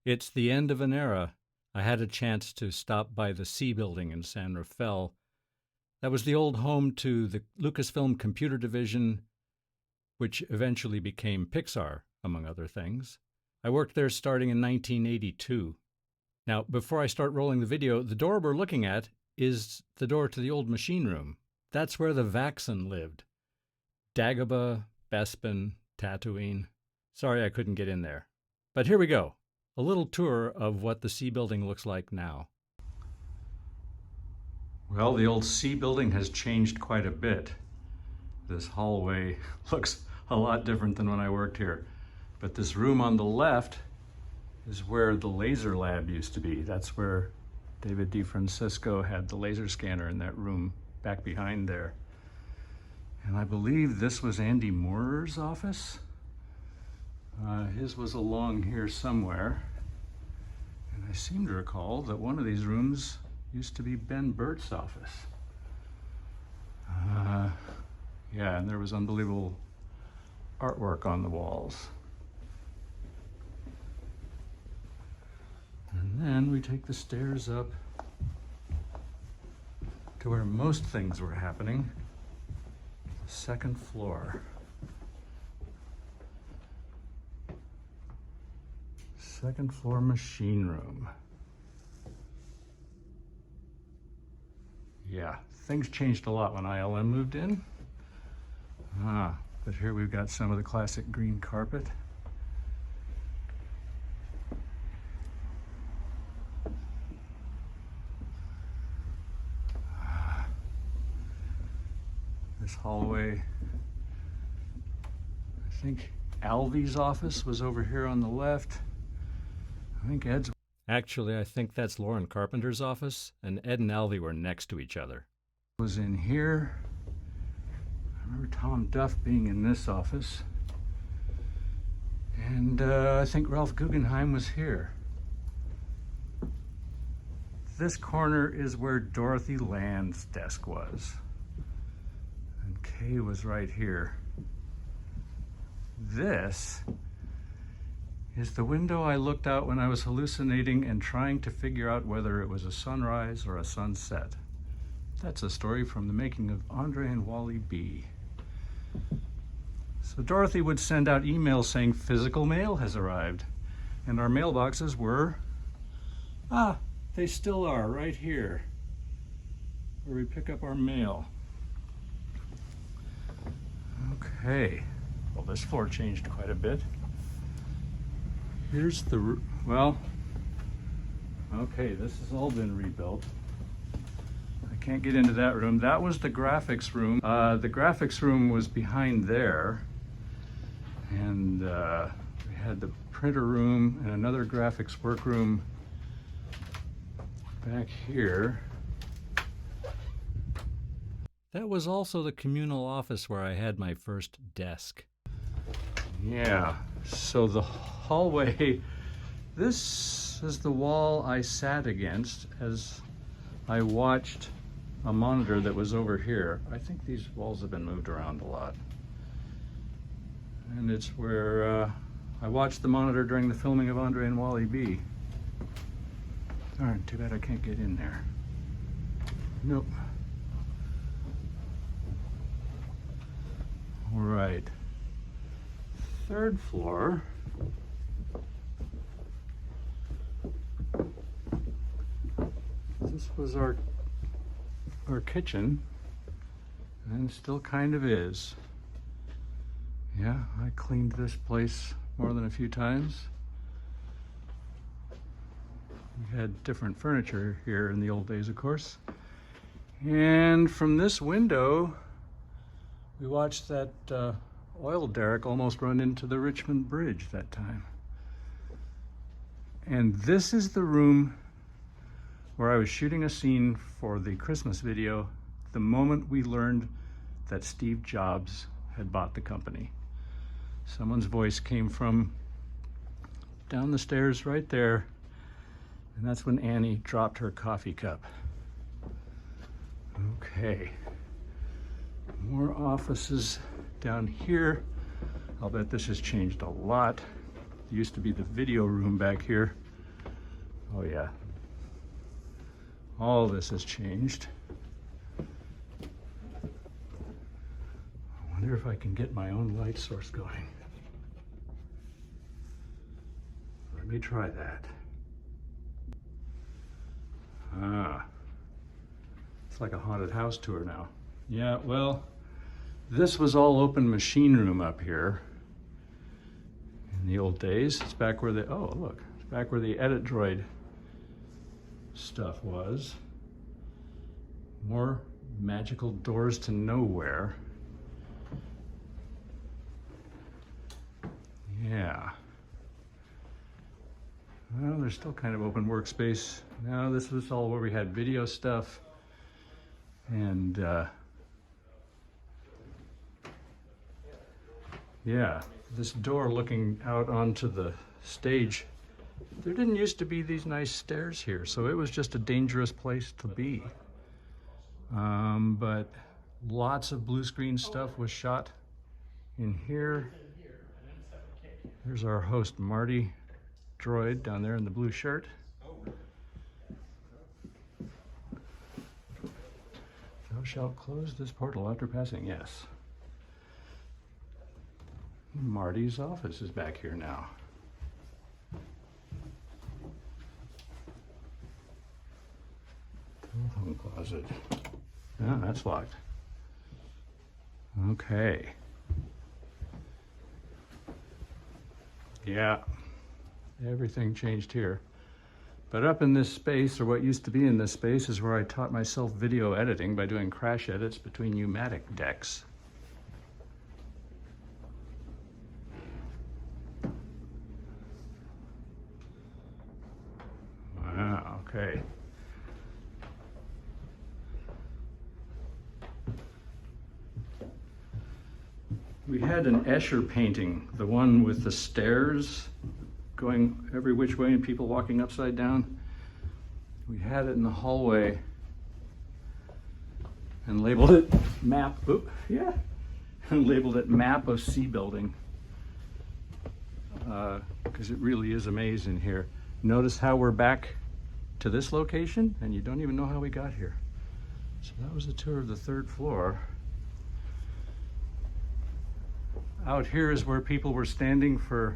It's the end of an era. I had a chance to stop by the C building in San Rafael. That was the old home to the Lucasfilm Computer Division, which eventually became Pixar, among other things. I worked there starting in 1982. Now, before I start rolling the video, the door we're looking at is the door to the old machine room. That's where the Vaxen lived. Dagobah, Bespin, Tatooine. Sorry I couldn't get in there. But here we go. A little tour of what the C building looks like now. Well, the old C building has changed quite a bit. This hallway looks a lot different than when I worked here. But this room on the left is where the laser lab used to be. That's where David DeFrancisco had the laser scanner in that room back behind there. And I believe this was Andy Moorer's office. His was along here somewhere. And I seem to recall that one of these rooms used to be Ben Burt's office. Yeah, and there was unbelievable artwork on the walls. And then we take the stairs up to where most things were happening, the second floor. Second floor machine room. Yeah, things changed a lot when ILM moved in. But here we've got some of the classic green carpet. This hallway, I think Alvy's office was over here on the left. I think Ed's... Actually, I think that's Lauren Carpenter's office, and Ed and Alvy were next to each other. Was in here. I remember Tom Duff being in this office. And I think Ralph Guggenheim was here. This corner is where Dorothy Land's desk was. And Kay was right here. This is the window I looked out when I was hallucinating and trying to figure out whether it was a sunrise or a sunset. That's a story from the making of Andre and Wally B. So Dorothy would send out emails saying physical mail has arrived. And our mailboxes were, they still are right here, where we pick up our mail. Okay, well, this floor changed quite a bit. Here's the, well, okay, this has all been rebuilt. I can't get into that room. That was the graphics room. The graphics room was behind there. And we had the printer room and another graphics workroom back here. That was also the communal office where I had my first desk. Yeah, so the hallway, this is the wall I sat against as I watched a monitor that was over here. I think these walls have been moved around a lot. And it's where I watched the monitor during the filming of Andre and Wally B. Darn, too bad I can't get in there. Nope. All right. Third floor. This was our kitchen, and still kind of is. Yeah, I cleaned this place more than a few times. We had different furniture here in the old days, of course. And from this window, we watched that oil derrick almost run into the Richmond Bridge that time. And this is the room where I was shooting a scene for the Christmas video the moment we learned that Steve Jobs had bought the company. Someone's voice came from down the stairs right there, and that's when Annie dropped her coffee cup. Okay, more offices down here. I'll bet this has changed a lot. There used to be the video room back here. Oh yeah. All this has changed. I wonder if I can get my own light source going. Let me try that. Ah, it's like a haunted house tour now. Yeah, well, this was all open machine room up here in the old days. It's back where the, oh look, it's back where the edit droid stuff was. More magical doors to nowhere. Yeah. Well, there's still kind of open workspace. Now this was all where we had video stuff. And yeah, this door looking out onto the stage. There didn't used to be these nice stairs here, so it was just a dangerous place to be. But lots of blue screen stuff was shot in here. There's our host Marty droid down there in the blue shirt. Thou shalt close this portal after passing, yes. Marty's office is back here now. Telephone closet. Ah, that's locked. Okay. Yeah, everything changed here. But up in this space, or what used to be in this space, is where I taught myself video editing by doing crash edits between pneumatic decks. Wow, okay. We had an Escher painting, the one with the stairs going every which way and people walking upside down. We had it in the hallway and labeled it map, and labeled it map of C building, because it really is amazing here. Notice how we're back to this location and you don't even know how we got here. So that was a tour of the third floor. Out here is where people were standing for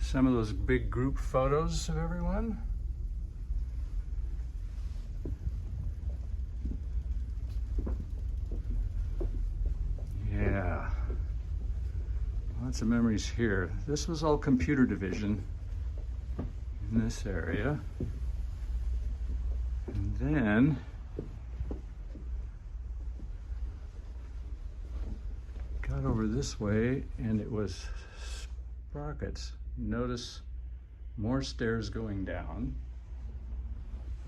some of those big group photos of everyone. Yeah, lots of memories here. This was all computer division in this area. And then got over this way and it was Sprockets. Notice more stairs going down.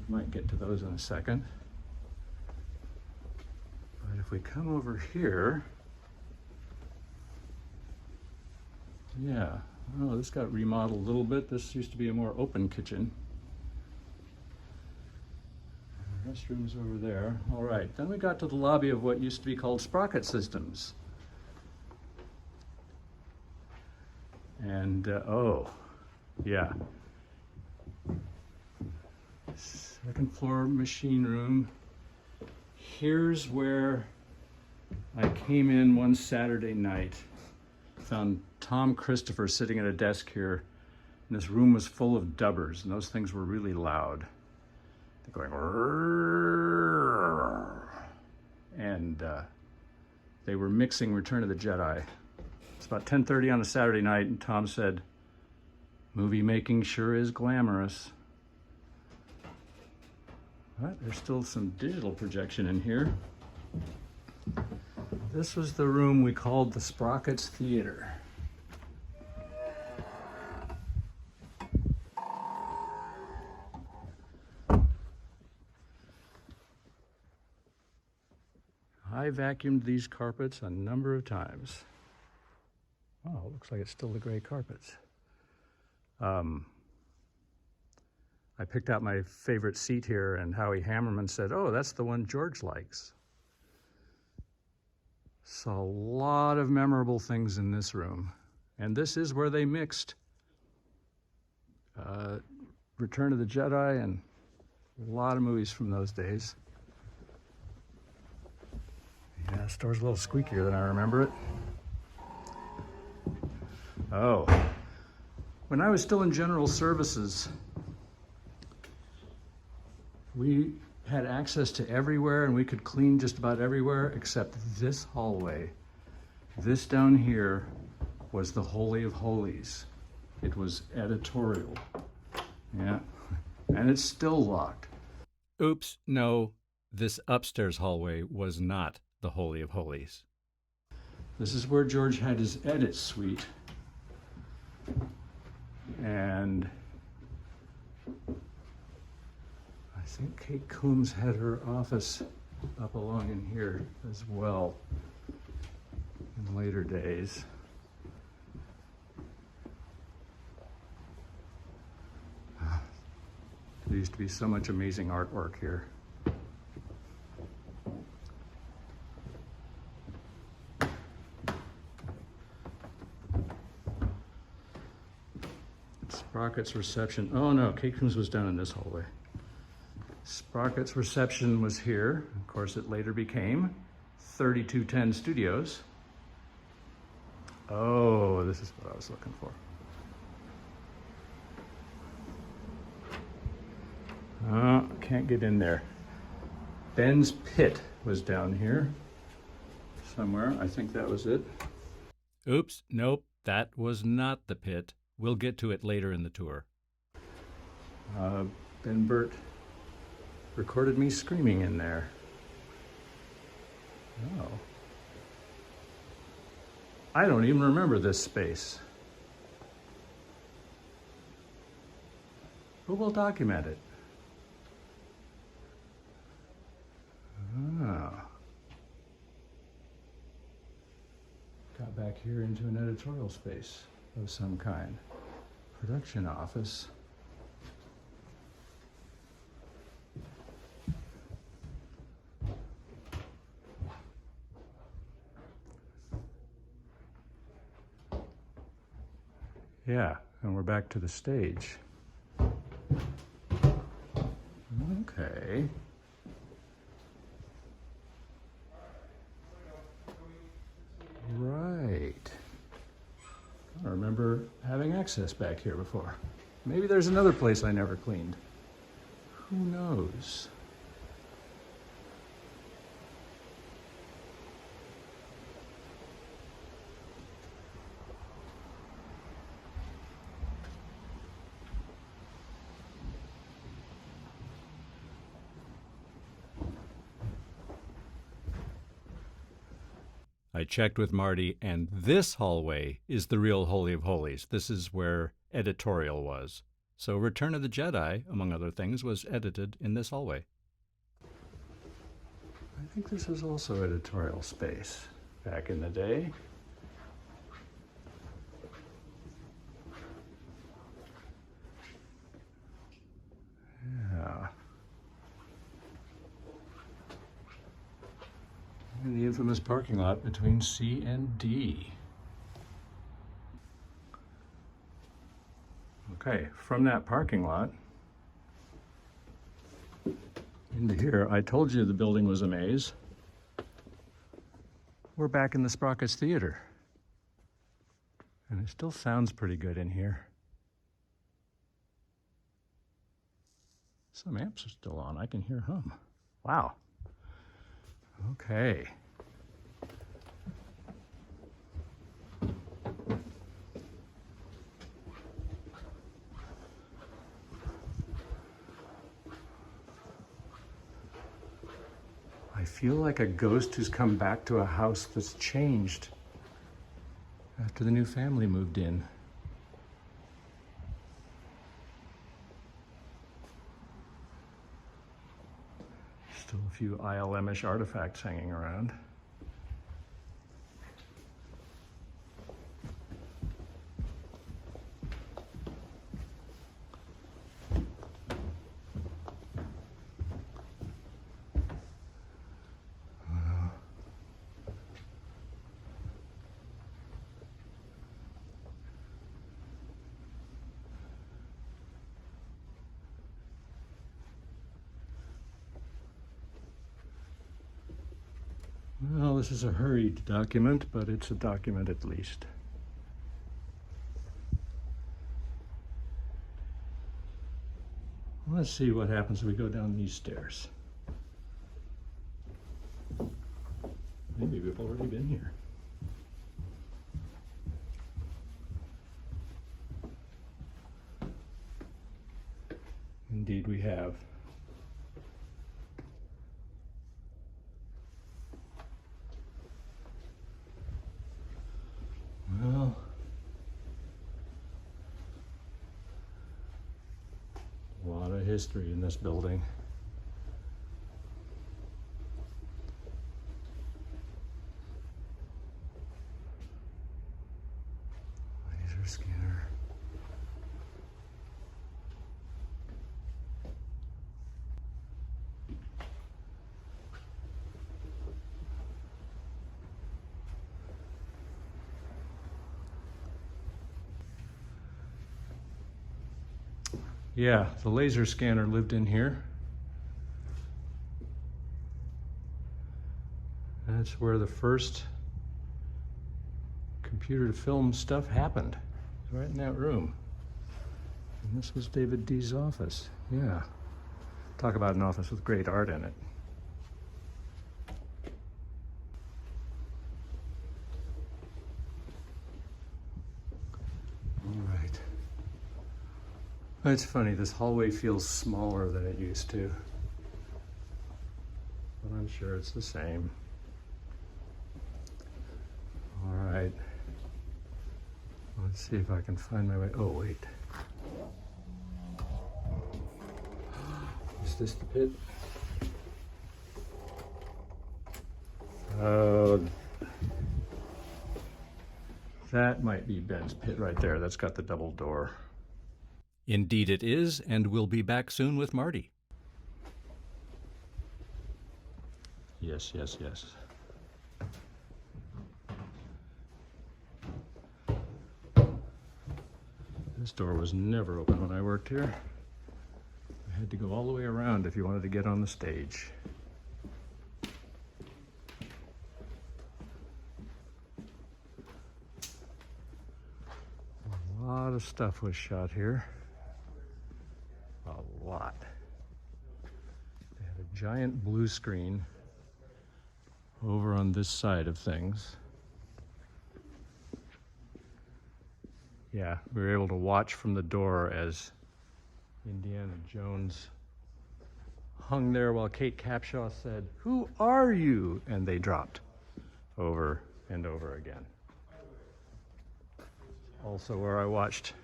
We might get to those in a second. But if we come over here, yeah, oh, this got remodeled a little bit. This used to be a more open kitchen. Restrooms over there. All right, then we got to the lobby of what used to be called Sprocket Systems. And, oh, yeah. Second floor machine room. Here's where I came in one Saturday night, found Tom Christopher sitting at a desk here, and this room was full of dubbers, and those things were really loud. They're going, and they were mixing Return of the Jedi. It's about 10:30 on a Saturday night, and Tom said, "Movie making sure is glamorous." But there's still some digital projection in here. This was the room we called the Sprockets Theater. I vacuumed these carpets a number of times. Oh, it looks like it's still the gray carpets. I picked out my favorite seat here, and Howie Hammerman said, "Oh, that's the one George likes." So a lot of memorable things in this room. And this is where they mixed Return of the Jedi, and a lot of movies from those days. Yeah, the store's a little squeakier than I remember it. Oh, when I was still in general services, we had access to everywhere, and we could clean just about everywhere except this hallway. This down here was the Holy of Holies. It was editorial. Yeah, and it's still locked. Oops, no, this upstairs hallway was not the Holy of Holies. This is where George had his edit suite. And I think Kate Coombs had her office up along in here as well in later days. There used to be so much amazing artwork here. Sprockets reception. Oh no, Kate Coombs was down in this hallway. Sprockets reception was here. Of course, it later became 3210 Studios. Oh, this is what I was looking for. Oh, can't get in there. Ben's Pit was down here somewhere. I think that was it. Oops, nope, that was not the pit. We'll get to it later in the tour. Ben Burt recorded me screaming in there. Oh. I don't even remember this space. Who will document it? Ah. Got back here into an editorial space of some kind. Production office. Yeah, and we're back to the stage. Okay. Right. I remember having access back here before. Maybe there's another place I never cleaned. Who knows? I checked with Marty, and this hallway is the real Holy of Holies. This is where editorial was. So Return of the Jedi, among other things, was edited in this hallway. I think this is also editorial space back in the day. Yeah. In the infamous parking lot between C and D. Okay, from that parking lot into here, I told you the building was a maze. We're back in the Sprockets Theater. And it still sounds pretty good in here. Some amps are still on. I can hear hum. Wow. Okay. I feel like a ghost who's come back to a house that's changed after the new family moved in. Still a few ILM-ish artifacts hanging around. Well, this is a hurried document, but it's a document at least. Let's see what happens if we go down these stairs. Maybe we've already been here. Indeed we have. Well, a lot of history in this building. Laser scanner. Yeah, the laser scanner lived in here. That's where the first computer to film stuff happened, right in that room. And this was David D's office. Yeah. Talk about an office with great art in it. All right. It's funny, this hallway feels smaller than it used to. But I'm sure it's the same. All right. Let's see if I can find my way. Oh, wait. Is this the pit? That might be Ben's pit right there. That's got the double door. Indeed it is, and we'll be back soon with Marty. Yes, yes, yes. This door was never open when I worked here. I had to go all the way around if you wanted to get on the stage. A lot of stuff was shot here. A lot. They had a giant blue screen over on this side of things. Yeah, we were able to watch from the door as Indiana Jones hung there while Kate Capshaw said, "Who are you?" And they dropped over and over again. Also where I watched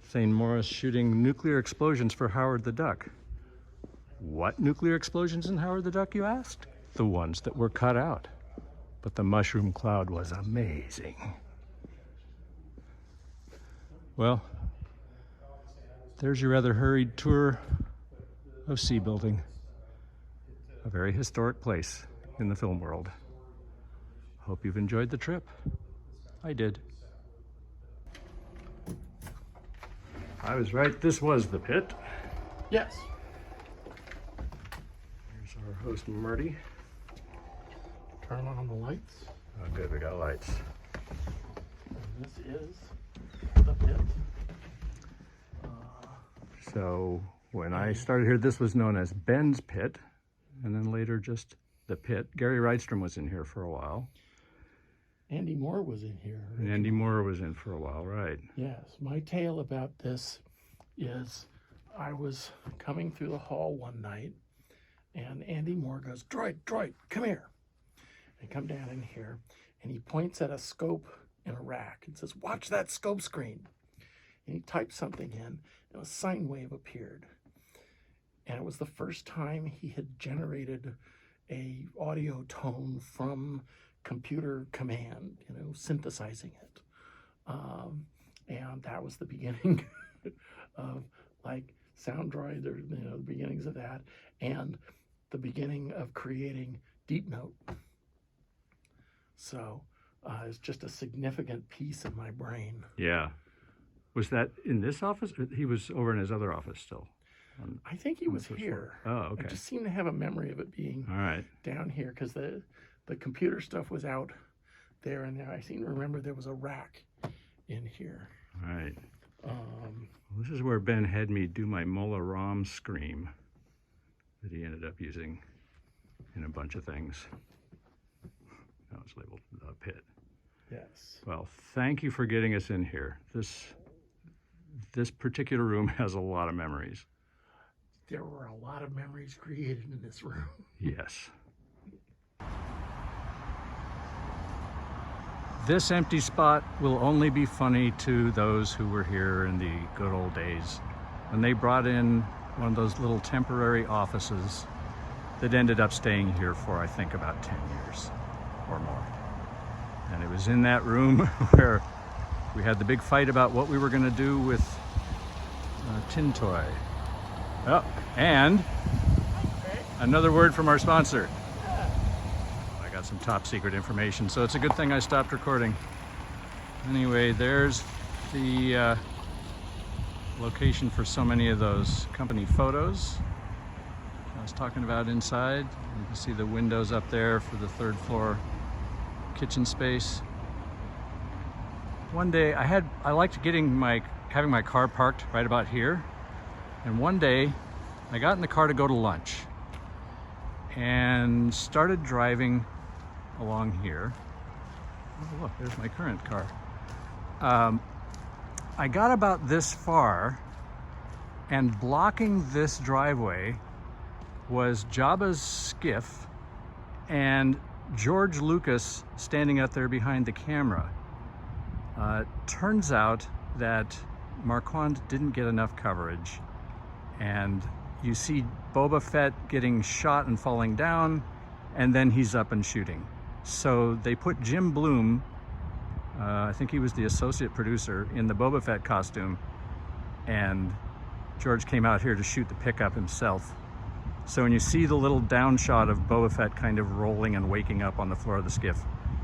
Thane Morris shooting nuclear explosions for Howard the Duck. What nuclear explosions in Howard the Duck, you asked? The ones that were cut out. But the mushroom cloud was amazing. Well, there's your rather hurried tour of C Building, a very historic place in the film world. Hope you've enjoyed the trip. I did. I was right, this was the pit. Yes. Here's our host, Marty. Turn on the lights. Oh, good, we got lights. And this is the pit. So when I started here, this was known as Ben's Pit, and then later just the pit. Gary Rydstrom was in here for a while. Andy Moore was in here. And Andy Moore was in for a while, right? Yes. My tale about this is I was coming through the hall one night, and Andy Moore goes, Droid, come here. I come down in here, and he points at a scope in a rack and says, watch that scope screen. And he typed something in, and a sine wave appeared. And it was the first time he had generated a audio tone from computer command, synthesizing it. And that was the beginning of like Sound Droid, or the beginnings of that, and the beginning of creating Deep Note. So it's just a significant piece in my brain. Yeah. Was that in this office? Or he was over in his other office still? I think he was here. Oh, okay. I just seem to have a memory of it being all right down here, because the the computer stuff was out there, and I remember there was a rack in here. Right. This is where Ben had me do my Mola ROM scream that he ended up using in a bunch of things. Now it's labeled The Pit. Yes. Well, thank you for getting us in here. This particular room has a lot of memories. There were a lot of memories created in this room. Yes. This empty spot will only be funny to those who were here in the good old days when they brought in one of those little temporary offices that ended up staying here for, I think, about 10 years or more. And it was in that room where we had the big fight about what we were going to do with Tin Toy. Oh, and another word from our sponsor. I got some top secret information, so it's a good thing I stopped recording. Anyway, there's the location for so many of those company photos I was talking about inside. You can see the windows up there for the third floor kitchen space. One day I liked having my car parked right about here, and one day I got in the car to go to lunch and started driving along here. Oh, look, there's my current car. I got about this far, and blocking this driveway was Jabba's skiff and George Lucas standing out there behind the camera. Turns out that Marquand didn't get enough coverage, and you see Boba Fett getting shot and falling down, and then he's up and shooting. So they put Jim Bloom, I think he was the associate producer, in the Boba Fett costume, and George came out here to shoot the pickup himself. So when you see the little down shot of Boba Fett kind of rolling and waking up on the floor of the skiff,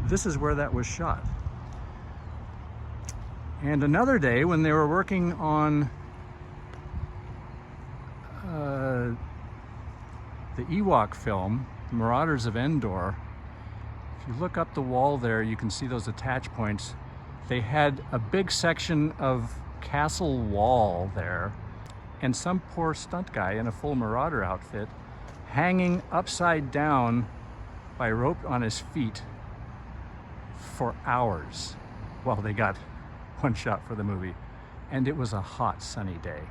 this is where that was shot. And another day when they were working on the Ewok film, Marauders of Endor, if you look up the wall there, you can see those attach points. They had a big section of castle wall there, and some poor stunt guy in a full Marauder outfit hanging upside down by rope on his feet for hours while they got one shot for the movie. And it was a hot, sunny day.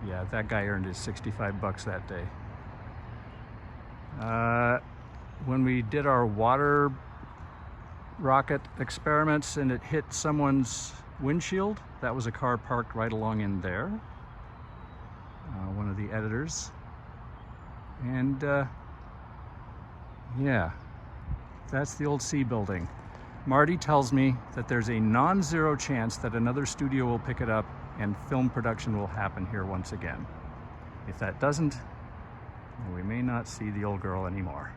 Yeah, that guy earned his 65 bucks that day. When we did our water rocket experiments and it hit someone's windshield, that was a car parked right along in there. One of the editors. And yeah, that's the old C building. Marty tells me that there's a non-zero chance that another studio will pick it up and film production will happen here once again. If that doesn't, we may not see the old girl anymore.